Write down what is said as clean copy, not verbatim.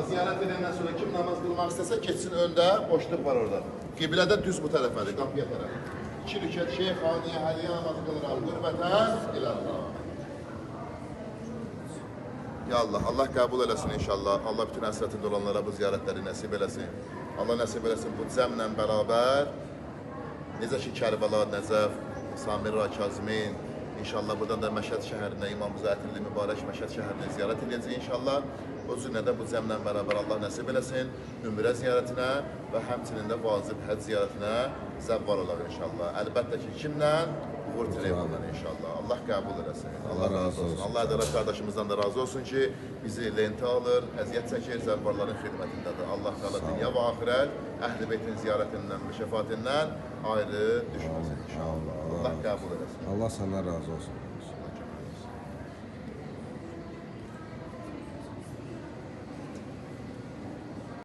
ziyarət edəndən sonra kim namaz qılmaq istəsə, keçsin öndə, boşluq var orada. Qiblədə düz bu tərəfədir, qapıya tərəf. 2 rükət şeyxaniyə, həliyyə namazı qılıraq, qürbətən, ilərlə. Ya Allah, Allah qəbul eləsin inşallah. Allah bütün həsrətində olanlara bu ziyarətləri nəsib eləsin. Allah nəsib eləsin bu cəmlə bərabər. Necə ki, Kərbəla, Nəcəf, Samirra, Kazmin, İnşallah buradan da Məşəd şəhərinə, İmam Zətirli mübarək Məşəd şəhərinə ziyarət edəcək inşallah. O cürlə də bu cəmlə bərabər Allah nəsib eləsin ümrə ziyarətinə və həmçinin də vacib həcc ziyarətinə zəvvar olaq inşallah. Əlbəttə ki, kimlə? Uğur Telefonla inşallah. Allah qəbul eləsin. Allah razı olsun. Allah Ədələt qardaşımızdan da razı olsun ki, bizi lentə alır, əziyyət çəkir, zəvvarların xidmətindədir. Allah qala dünya və axirət, Əhl-i Beytin ziyarətindən, müşəfatindən ayrı düşməsin inşallah. Allah qəbul eləsin. Allah səndən razı olsun.